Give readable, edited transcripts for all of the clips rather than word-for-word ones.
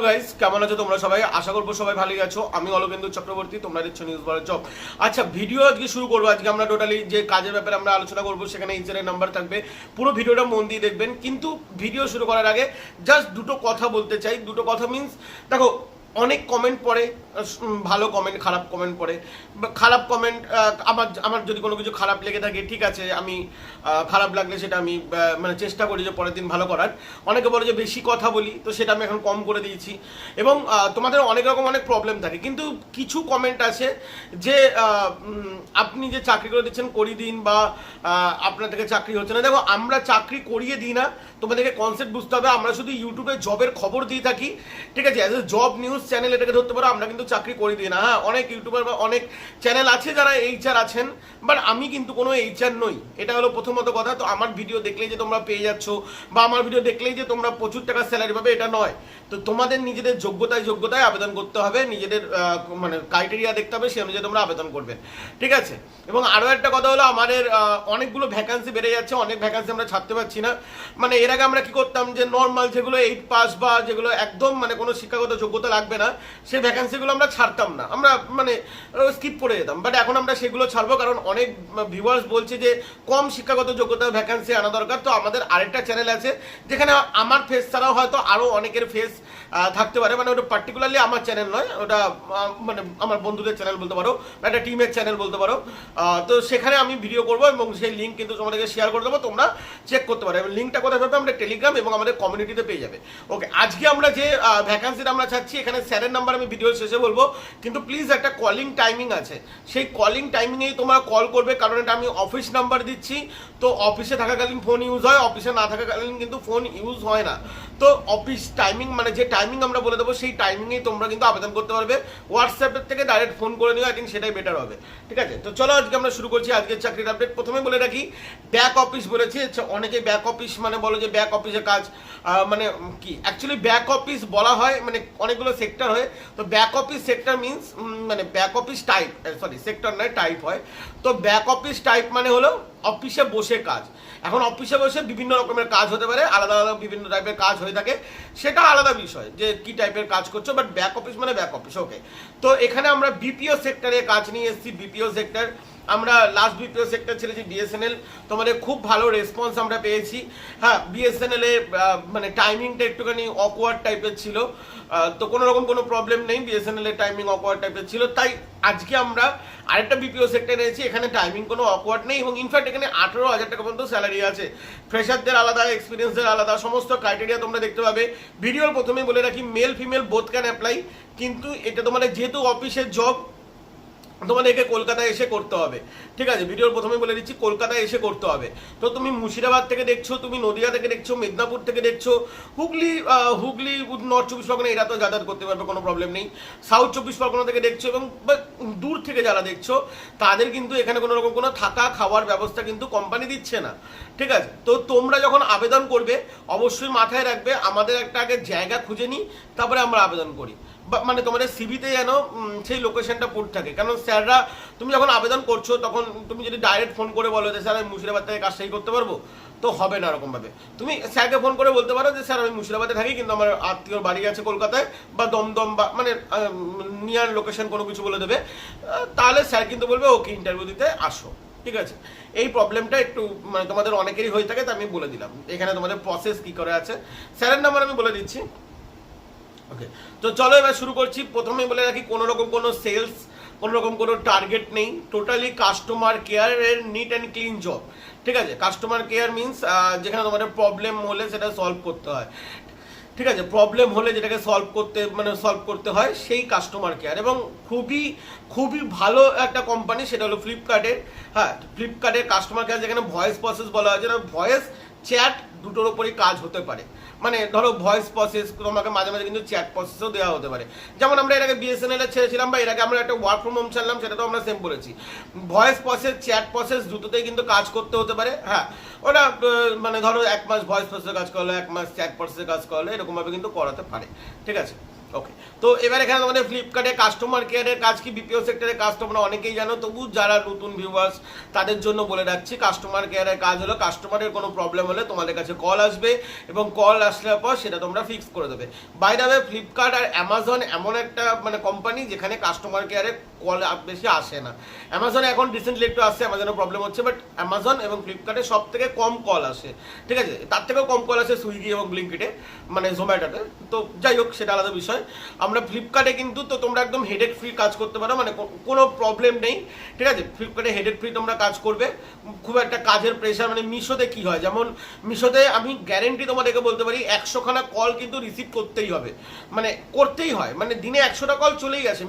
Guys, কেমন আছো তোমরা সবাই? আশা করবো সবাই ভালোই আছো। আমি অলকেন্দু চক্রবর্তী, তোমরা দেখছো নিউজ বলার জব। আচ্ছা, ভিডিও আজকে শুরু করবো। আজকে আমরা টোটালি যে কাজের ব্যাপারে আমরা আলোচনা করবো, সেখানে এইচআর নাম্বার থাকবে। পুরো ভিডিওটা মন দিয়ে দেখবেন। কিন্তু ভিডিও শুরু করার আগে জাস্ট দুটো কথা বলতে চাই। দুটো কথা মিন্স, দেখো, অনেক কমেন্ট পড়ে, ভালো কমেন্ট, খারাপ কমেন্ট পড়ে। খারাপ কমেন্ট আমার যদি কোনো কিছু খারাপ লেগে থাকে, ঠিক আছে, আমি খারাপ লাগলে সেটা আমি মানে চেষ্টা করি যে পরের দিন ভালো করার। অনেকে বলে যে বেশি কথা বলি, তো সেটা আমি এখন কম করে দিয়েছি। এবং তোমাদের অনেক রকম অনেক প্রবলেম থাকে, কিন্তু কিছু কমেন্ট আছে যে আপনি যে চাকরি করে দিচ্ছেন করিয়ে দিন, বা আপনার থেকে চাকরি হচ্ছে না। দেখো, আমরা চাকরি করিয়ে দিই না, তোমাদেরকে কনসেপ্ট বুঝতে হবে। আমরা শুধু ইউটিউবে জবের খবর দিয়ে থাকি, ঠিক আছে, as a job news channel এটাকে ধরতে পারো। আমরা কিন্তু চাকরি করে দিই না। হ্যাঁ, অনেক ইউটিউবার বা অনেক চ্যানেল আছে যারা এইচআর আছেন, বাট আমি কিন্তু কোনো এইচআর নই। এটা হলো প্রথমত কথা। তো আমার ভিডিও দেখলেই যে তোমরা পেয়ে যাচ্ছ, বা আমার ভিডিও দেখলেই যে তোমরা প্রচুর টাকা স্যালারি পাবে, এটা নয়। তো তোমাদের নিজেদের যোগ্যতায় আবেদন করতে হবে, নিজেদের মানে ক্রাইটেরিয়া দেখতে হবে, সেই অনুযায়ী তোমরা আবেদন করবে, ঠিক আছে। এবং আরও একটা কথা হলো, আমাদের অনেকগুলো ভ্যাকান্সি বেড়ে যাচ্ছে, অনেক ভ্যাকান্সি আমরা ছাড়তে পারছি না। মানে এর আগে আমরা কি করতাম, যে নর্মাল যেগুলো 8 পাস বা যেগুলো একদম মানে কোনো শিক্ষাগত যোগ্যতা লাগবে না, সেই ভ্যাকান্সিগুলো আমরা ছাড়তাম না, আমরা মানে স্কিপ করে যেতাম। বাট এখন আমরা সেগুলো ছাড়বো, কারণ অনেক ভিউয়ার্স বলছে যে কম শিক্ষাগত যোগ্যতার ভ্যাকান্সি আনা দরকার। তো আমাদের আরেকটা চ্যানেল আছে, যেখানে আমার ফেস ছাড়াও হয়তো আরও অনেকের ফেস থাকতে পারে। মানে ওটা পার্টিকুলারলি আমার চ্যানেল নয়, ওটা মানে আমার বন্ধুদের চ্যানেল বলতে পারো, বা একটা টিমের চ্যানেল বলতে পারো। তো সেখানে আমি ভিডিও করবো, এবং সেই লিঙ্ক কিন্তু তোমাদেরকে শেয়ার করে দেবো, তোমরা চেক করতে পারো। এবং লিঙ্কটা কোথায় পাবে? আমরা টেলিগ্রাম এবং আমাদের কমিউনিটিতে পেয়ে যাবে। ওকে, আজকে আমরা যে ভ্যাকান্সিটা আমরা চাচ্ছি, এখানে স্যারের নাম্বার আমি ভিডিও শেষে বলবো, কিন্তু প্লিজ একটা কলিং টাইমিং আছে, সেই কলিং টাইমিংয়েই তোমরা কল করবে, কারণ এটা আমি অফিস নাম্বার দিচ্ছি। তো অফিসে থাকাকালীন ফোন ইউজ হয়, অফিসে না থাকাকালীন কিন্তু ফোন ইউজ হয় না। তো অফিস টাইমিং মানে যে টাইমিং আমরা বলে দেবো, সেই টাইমিংয়েই তোমরা কিন্তু আবেদন করতে পারবে। হোয়াটসঅ্যাপের থেকে ডাইরেক্ট ফোন করে নিও, আই থিঙ্ক সেটাই বেটার হবে, ঠিক আছে। তো চলো আজকে আমরা শুরু করছি আজকের চাকরির আপডেট। প্রথমে বলে রাখি, ব্যাক অফিস বলেছি। অনেকে ব্যাক অফিস মানে বলো যে ব্যাক অফিসে কাজ, মানে কি অ্যাকচুয়ালি ব্যাক অফিস বলা হয়, মানে অনেকগুলো সেক্টর হয়। তো ব্যাক অফিস সেক্টর মিনস মানে back office type, sorry sector নয়, টাইপ হয়। তো ব্যাক অফিস টাইপ মানে হলো অফিসে বসে কাজ। এখন অফিসে বসে বিভিন্ন রকমের কাজ হতে পারে, আলাদা আলাদা বিভিন্ন টাইপের কাজ হয়ে থাকে, সেটা আলাদা বিষয় যে কি টাইপের কাজ করছো। বাট ব্যাক অফিস মানে ব্যাক অফিস, ওকে। তো এখানে আমরা বিপিও সেক্টরে কাজ নিয়ে এসেছি। বিপিও সেক্টর আমরা লাস্ট বিপিও সেক্টর ছেড়েছি বিএসএনএল, তোমাদের খুব ভালো রেসপন্স আমরা পেয়েছি। হ্যাঁ, বিএসএনএল এর মানে টাইমিংটা একটুখানি অকওয়ার্ড টাইপের ছিল, তো কোনো রকম কোনো প্রবলেম নেই। বিএসএনএল এর টাইমিং অকওয়ার্ড টাইপের ছিল, তাই আজকে আমরা আরেকটা বিপিও সেক্টর এনেছি। এখানে টাইমিং কোনো অকওয়ার্ড নেই, এবং ইনফ্যাক্ট এখানে 18,000 টাকা পর্যন্ত স্যালারি আছে। ফ্রেশারদের আলাদা, এক্সপিরিয়েন্সদের আলাদা, সমস্ত ক্রাইটেরিয়া তোমরা দেখতে পাবে। ভিডিওর প্রথমেই বলে রাখি, male female both can apply, কিন্তু এটা তোমাদের যেহেতু অফিসের জব, তোমাদেরকে কলকাতায় এসে করতে হবে, ঠিক আছে। ভিডিওর প্রথমে বলে দিচ্ছি, কলকাতায় এসে করতে হবে। তো তুমি মুর্শিদাবাদ থেকে দেখছো, তুমি নদিয়া থেকে দেখছো, মেদিনীপুর থেকে দেখছো, হুগলি নর্থ 24 পরগনা, এরা তো যাতায়াত করতে পারবে, কোনো প্রবলেম নেই। সাউথ 24 পরগনা থেকে দেখছো, এবং দূর থেকে যারা দেখছো, তাদের কিন্তু এখানে কোনো রকম কোনো থাকা খাওয়ার ব্যবস্থা কিন্তু কোম্পানি দিচ্ছে না, ঠিক আছে। তো তোমরা যখন আবেদন করবে, অবশ্যই মাথায় রাখবে, আমাদের একটা আগে জায়গা খুঁজে নিই, তারপরে আমরা আবেদন করি। মানে তোমাদের সিভিতে যেন সেই লোকেশনটা পুট থাকে। কারণ স্যাররা, তুমি যখন আবেদন করছো, তখন তুমি যদি ডাইরেক্ট ফোন করে বলো যে স্যার আমি মুর্শিদাবাদ থেকে কাজটাই করতে পারবো, তো হবে না এরকমভাবে। তুমি স্যারকে ফোন করে বলতে পারো যে স্যার আমি মুর্শিদাবাদে থাকি, কিন্তু আমার আত্মীয়র বাড়ি আছে কলকাতায়, বা দমদম, বা মানে নিয়ার লোকেশন কোনো কিছু বলে দেবে। তাহলে স্যার কিন্তু বলবে ওকে ইন্টারভিউ দিতে আসো, ঠিক আছে। এই প্রবলেমটা একটু মানে তোমাদের অনেকেরই হয়ে থাকে, তো আমি বলে দিলাম এখানে তোমাদের প্রসেস কি করে আছে। স্যারের নাম্বার আমি বলে দিচ্ছি, ওকে। তো চলো এবার শুরু করছি। প্রথমেই বলে রাখি, কোনো রকম কোনো সেলস, কোনো রকম কোনো টার্গেট নেই, টোটালি কাস্টমার কেয়ারের নিট অ্যান্ড ক্লিন জব, ঠিক আছে। কাস্টমার কেয়ার মিনস যেখানে তোমাদের প্রবলেম হলে সেটা সলভ করতে হয়, ঠিক আছে। প্রবলেম হলে যেটাকে সলভ করতে হয়, সেই কাস্টমার কেয়ার। এবং খুবই খুবই ভালো একটা কোম্পানি, সেটা হলো ফ্লিপকার্টের। হ্যাঁ, ফ্লিপকার্টের কাস্টমার কেয়ার, যেখানে ভয়েস প্রসেস বলা হয়, যেটা ভয়েস চ্যাট দুটোর ওপরই কাজ হতে পারে। মানে ধরো ভয়েস প্রসেস, তোমাকে মাঝে মাঝে কিন্তু চ্যাট প্রসেসও দেওয়া হতে পারে। যেমন আমরা এর আগে বিএসএনএল এর ছেড়েছিলাম, বা এর আগে আমরা একটা ওয়ার্ক ফ্রম হোম ছাড়লাম, সেটা তো আমরা সেম বলেছি। ভয়েস প্রসেস, চ্যাট প্রসেস দুটোতেই কিন্তু কাজ করতে হতে পারে। হ্যাঁ, ওটা মানে ধরো 1 মাস ভয়েস প্রসেসে কাজ করলো, 1 মাস চ্যাট প্রসেসে কাজ করলো, এরকমভাবে কিন্তু করাতে পারে, ঠিক আছে। ওকে, তো এবার এখানে তোমাদের ফ্লিপকার্টে কাস্টমার কেয়ারের কাজ কি, বিপিও সেক্টরের কাজ তোমরা অনেকেই জানো, তবু যারা নতুন ভিউয়ার্স তাদের জন্য বলে রাখছি। কাস্টমার কেয়ারের কাজ হলো কাস্টমারের কোনো প্রবলেম হলে তোমাদের কাছে কল আসবে এবং কল আসলে পর সেটা তোমরা ফিক্স করে দেবে। বাই দ্য ওয়ে, ফ্লিপকার্ট আর অ্যামাজন এমন একটা মানে কোম্পানি যেখানে কাস্টমার কেয়ারে কল বেশি আসে না। অ্যামাজনে এখন রিসেন্টলি একটু আসছে, অ্যামাজনের প্রবলেম হচ্ছে, বাট অ্যামাজন এবং ফ্লিপকার্টে সব থেকে কম কল আসে, ঠিক আছে। তার থেকেও কম কল আসে সুইগি এবং ব্লিঙ্কিটে, মানে জোম্যাটোতে। তো যাই হোক, সেটা আলাদা বিষয়। আমরা ফ্লিপকার্টে কিন্তু তো তোমরা একদম হেডেক ফ্রি কাজ করতে পারো, মানে কোনো প্রবলেম নেই, ঠিক আছে। ফ্লিপকার্টে হেডেক ফ্রি তোমরা কাজ করবে, খুব একটা কাজের প্রেশার, মানে মিশোতে কি হয়, যেমন মিশোতে আমি গ্যারেন্টি তোমাদেরকে বলতে পারি 100খানা কল কিন্তু রিসিভ করতেই হবে, মানে করতেই হয়, মানে দিনে 100টা কল চলেই গেছে।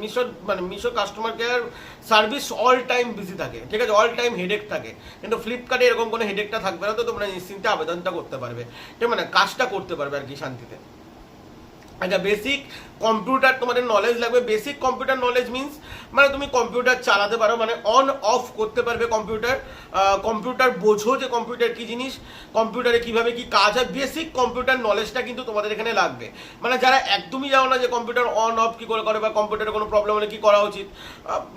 Meesho customer care service all time busy থাকে, ঠিক আছে, অল টাইম হেডেক থাকে। কিন্তু ফ্লিপকার্টে এরকম কোনো হেডেকটা থাকবে না, তো তোমরা নিশ্চিন্তে আবেদনটা করতে পারবে, ঠিক, মানে কাজটা করতে পারবে আর কি শান্তিতে। আচ্ছা, বেসিক কম্পিউটার তোমাদের নলেজ লাগবে। বেসিক কম্পিউটার নলেজ মিন্স মানে তুমি কম্পিউটার চালাতে পারো, মানে অন অফ করতে পারবে কম্পিউটার, কম্পিউটার বোঝো যে কম্পিউটার কি জিনিস, কম্পিউটারে কিভাবে কি কাজ হয়, বেসিক কম্পিউটার নলেজটা কিন্তু তোমাদের এখানে লাগবে। মানে যারা একদমই জানো না যে কম্পিউটার অন অফ কি করে বা কম্পিউটারে কোনো প্রবলেম হলে কি করা উচিত,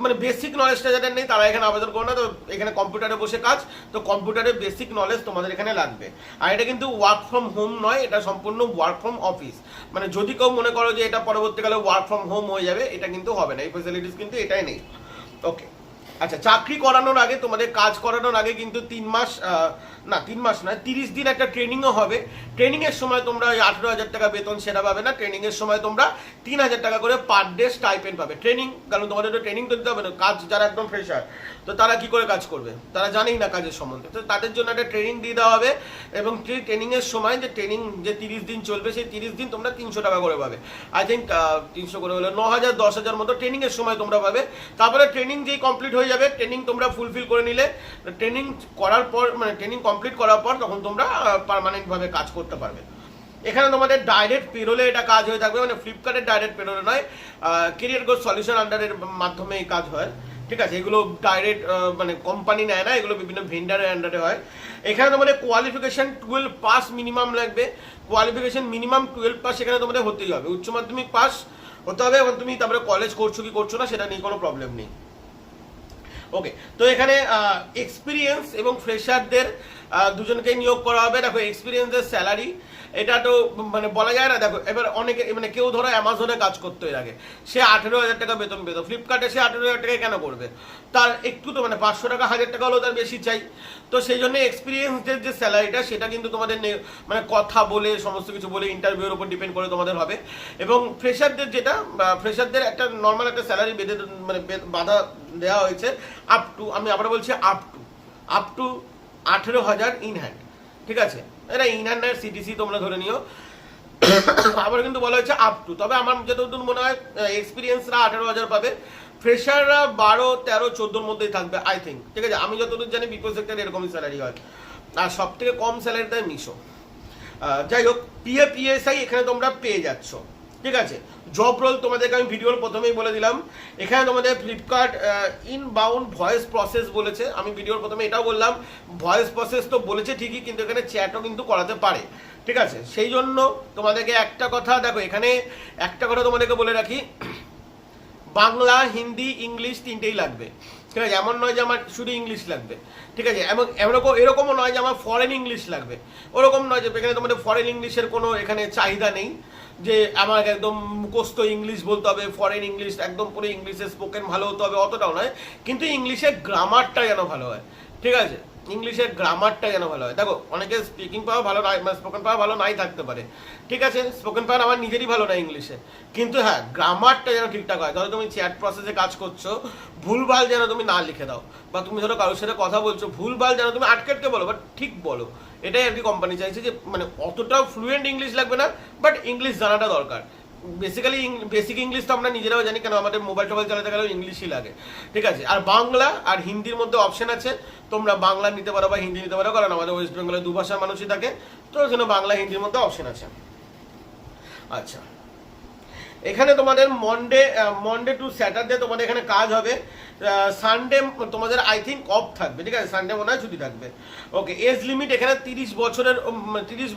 মানে বেসিক নলেজটা যাদের নেই তারা এখানে আবেদন করো না। তো এখানে কম্পিউটারে বসে কাজ, তো কম্পিউটারের বেসিক নলেজ তোমাদের এখানে লাগবে। আর এটা কিন্তু ওয়ার্ক ফ্রম হোম নয়, এটা সম্পূর্ণ ওয়ার্ক ফ্রম অফিস। মানে যদি কেউ মনে করো যে এটা পরবর্তীকালে ওয়ার্ক ফ্রম হোম হয়ে যাবে, এটা কিন্তু হবে না, এই ফ্যাসিলিটিস কিন্তু এটাই নেই। ওকে, আচ্ছা, চাকরি করানোর আগে তোমাদের কাজ করানোর আগে কিন্তু 3 মাস না 3 মাস নয় 30 দিন একটা ট্রেনিংও হবে। ট্রেনিংয়ের সময় তোমরা 18,000 টাকা বেতন সেটা পাবে না, ট্রেনিংয়ের সময় তোমরা 3,000 টাকা করে পার ডে স্টাইপেন্ড পাবে। ট্রেনিং, কারণ তোমাদের তো ট্রেনিং তো দিতে হবে না, কাজ যারা একদম ফ্রেশার তো তারা কি করে কাজ করবে, তারা জানেই না কাজের সম্বন্ধে, তো তাদের জন্য একটা ট্রেনিং দিয়ে দেওয়া হবে। এবং সেই ট্রেনিংয়ের সময় যে ট্রেনিং যে 30 দিন চলবে, সেই 30 দিন তোমরা 300 টাকা করে পাবে। আই থিঙ্ক 300 করে হলে 9,000 10,000 মতো ট্রেনিংয়ের সময় তোমরা পাবে। তারপরে ট্রেনিং যেই কমপ্লিট হয়ে যাবে, ট্রেনিং তোমরা ফুলফিল করে নিলে, ট্রেনিং করার পর মানে ট্রেনিং কমপ্লিট করার পর তখন তোমরা পার্মানেন্টভাবে কাজ করতে পারবে। এখানে তোমাদের ডাইরেক্ট পেরোলে এটা কাজ হয়ে থাকবে, মানে ফ্লিপকার্টের ডাইরেক্ট পেরোলে নয়, কেরিয়ার গ্রোথ সলিউশন আন্ডারের মাধ্যমে এই কাজ হয়, ঠিক আছে। এগুলো ডাইরেক্ট মানে কোম্পানি নেয় না, এগুলো বিভিন্ন ভেন্ডারের আন্ডারে হয়। এখানে তোমাদের কোয়ালিফিকেশন 12 পাস মিনিমাম লাগবে, কোয়ালিফিকেশন মিনিমাম 12 পাস এখানে তোমাদের হতেই হবে, উচ্চ মাধ্যমিক পাস হতে হবে। এবং তুমি তারপরে কলেজ করছো কি করছো না সেটা নিয়ে কোনো প্রবলেম নেই। ওকে, তো এখানে এক্সপিরিয়েন্স এবং ফ্রেশারদের দুজনকে নিয়োগ করা হবে। দেখো, এক্সপিরিয়েন্সের স্যালারি এটা তো মানে বলা যায় না। দেখো, এবার অনেকে মানে কেউ ধরো অ্যামাজনে কাজ করতে এর আগে সে 18,000 টাকা বেতন পেত, ফ্লিপকার্টে সে 18,000 টাকা কেন করবে, তার একটু তো মানে 500 টাকা 1,000 টাকা হলেও তার বেশি চাই। তো সেই জন্য এক্সপিরিয়েন্সদের যে স্যালারিটা সেটা কিন্তু তোমাদের মানে কথা বলে সমস্ত কিছু বলে ইন্টারভিউর উপর ডিপেন্ড করে তোমাদের হবে। এবং ফ্রেশারদের যেটা, ফ্রেশারদের একটা নর্মাল একটা স্যালারি বেঁধে মানে বাধা দেওয়া হয়েছে আপ টু, আমি আবার বলছি আপ টু 18,000 ইন হ্যান্ড, ঠিক আছে। এটা ইন হ্যান্ড আর সিটিসি তোমরা ধরে নিও। আবার কিন্তু বলা হয়েছে আপ টু, তবে আমার যতদূর মনে হয় এক্সপিরিয়েন্সরা 18,000 পাবে, ফ্রেশাররা 12, 13, 14 মধ্যেই থাকবে আই থিঙ্ক, ঠিক আছে। আমি যতদূর জানি বিপিও সেক্টরে এরকমই স্যালারি হয়, আর সব থেকে কম স্যালারি দেয় মিশো। যাই হোক, পিএসআই এখানে তোমরা পেয়ে যাচ্ছ, ঠিক আছে। জব রোল তোমাদেরকে আমি ভিডিওর প্রথমেই বলে দিলাম। এখানে তোমাদের ফ্লিপকার্ট ইনবাউন্ড ভয়েস প্রসেস বলেছে, আমি ভিডিওর প্রথমে এটাও বললাম ভয়েস প্রসেস তো বলেছে ঠিকই, কিন্তু এখানে চ্যাটও কিন্তু করাতে পারে, ঠিক আছে। সেই জন্য তোমাদেরকে একটা কথা, দেখো এখানে একটা কথা তোমাদেরকে বলে রাখি, বাংলা, হিন্দি, ইংলিশ তিনটেই লাগবে, ঠিক আছে। এমন নয় যে আমার শুধু ইংলিশ লাগবে, ঠিক আছে। এরকমও নয় যে আমার ফরেন ইংলিশ লাগবে, ওরকম নয় যে এখানে তোমাদের ফরেন ইংলিশের কোনো এখানে চাহিদা নেই যে আমার একদম মুখস্থ ইংলিশ বলতে হবে, ফরেন ইংলিশ একদম পুরো ইংলিশে স্পোকেন ভালো হতে হবে, অতটাও নয়। কিন্তু ইংলিশের গ্রামারটা যেন ভালো হয়, ঠিক আছে, ইংলিশের গ্রামারটা যেন ভালো হয়। দেখো, অনেকে স্পিকিং পাওয়ার ভালো নাই, স্পোকেন পাওয়ার ভালো নাই থাকতে পারে, ঠিক আছে। স্পোকেন পাওয়ার আমার নিজেরই ভালো না ইংলিশে, কিন্তু হ্যাঁ গ্রামারটা যেন ঠিকঠাক হয়। ধরো তুমি চ্যাট প্রসেসে কাজ করছো, ভুলভাল যেন তুমি না লিখে দাও, বা তুমি ধরো কারোর সাথে কথা বলছো, ভুলভাল যেন তুমি আটকে বলো, বাট ঠিক বলো। এটাই আর কি কোম্পানি চাইছে, যে মানে অতটা ফ্লুয়েন্ট ইংলিশ লাগবে না, বাট ইংলিশ জানাটা দরকার। বেসিক্যালি বেসিক ইংলিশ তো আমরা নিজেরাও জানি, কেন আমাদের মোবাইল টোবাইল চালাতে গেলেও ইংলিশই লাগে, ঠিক আছে। আর বাংলা আর হিন্দির মধ্যে অপশন আছে, তোমরা বাংলা নিতে পারো বা হিন্দি নিতে পারো, কারণ আমাদের ওয়েস্ট বেঙ্গলে 2 ভাষার মানুষই থাকে, তো ওই জন্য বাংলা হিন্দির মধ্যে অপশন আছে। আচ্ছা, এখানে তোমাদের মন্ডে টু স্যাটারডে তোমাদের এখানে কাজ হবে, সানডে তোমাদের আই থিঙ্ক অফ থাকবে, ঠিক আছে, সানডে মনে হয় ছুটি থাকবে। ওকে, এজ লিমিট এখানে 30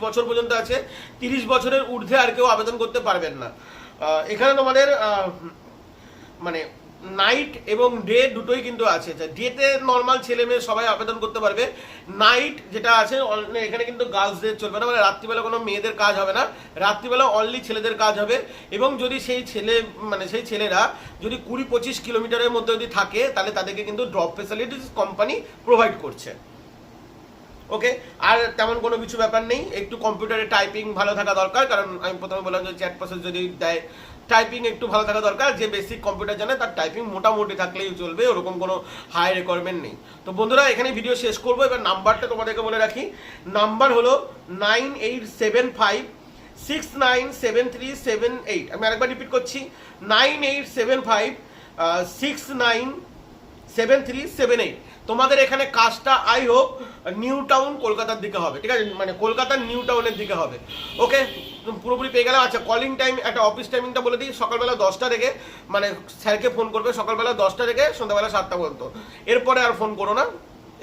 বছর পর্যন্ত আছে, 30 বছরের ঊর্ধ্বে আর কেউ আবেদন করতে পারবেন না। এখানে তোমাদের মানে নাইট এবং ডে দুটোই কিন্তু আছে। ডেতে নর্মাল ছেলে মেয়ে সবাই আবেদন করতে পারবে, নাইট যেটা আছে এখানে কিন্তু গার্লসদের চলবে না, মানে রাত্রিবেলা কোনো মেয়েদের কাজ হবে না, রাত্রিবেলা অনলি ছেলেদের কাজ হবে। এবং যদি সেই ছেলেরা যদি 20-25 কিলোমিটারের মধ্যে যদি থাকে তাহলে তাদেরকে কিন্তু ড্রপ ফেসিলিটিস কোম্পানি প্রোভাইড করছে। ওকে, আর তেমন কোনো কিছু ব্যাপার নেই, একটু কম্পিউটারে টাইপিং ভালো থাকা দরকার, কারণ আমি প্রথমে বললাম যে চ্যাট প্রসেস যদি দেয়, টাইপিং একটু ভালো থাকা দরকার। যে বেসিক কম্পিউটার জানে তার টাইপিং মোটামুটি থাকলেই চলবে, ওরকম কোনো হাই রিকোয়ারমেন্ট নেই। তো বন্ধুরা এখানে ভিডিও শেষ করবো, এবার নাম্বারটা তোমাদেরকে বলে রাখি, নাম্বার হলো 9875697378। আমি আরেকবার রিপিট করছি, 9875697378। তোমাদের এখানে কাজটা আই হোপ নিউ টাউন কলকাতার দিকে হবে, ঠিক আছে, মানে কলকাতার নিউ টাউনের দিকে হবে। ওকে, পুরোপুরি পেয়ে গেলাম। আচ্ছা, কলিং টাইম একটা অফিস টাইমিংটা বলে দিই, সকালবেলা 10টা থেকে, মানে স্যারকে ফোন করবে সকালবেলা 10টা থেকে সন্ধ্যাবেলা 7টা পর্যন্ত, এরপরে আর ফোন করো না,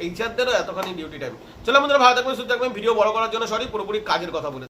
এইচআরদেরও এতখানি ডিউটি টাইম। চলো বন্ধুরা, ভালো থাকবেন, সুস্থ থাকবেন। ভিডিও বড় করার জন্য সরি, পুরোপুরি কাজের কথা বলে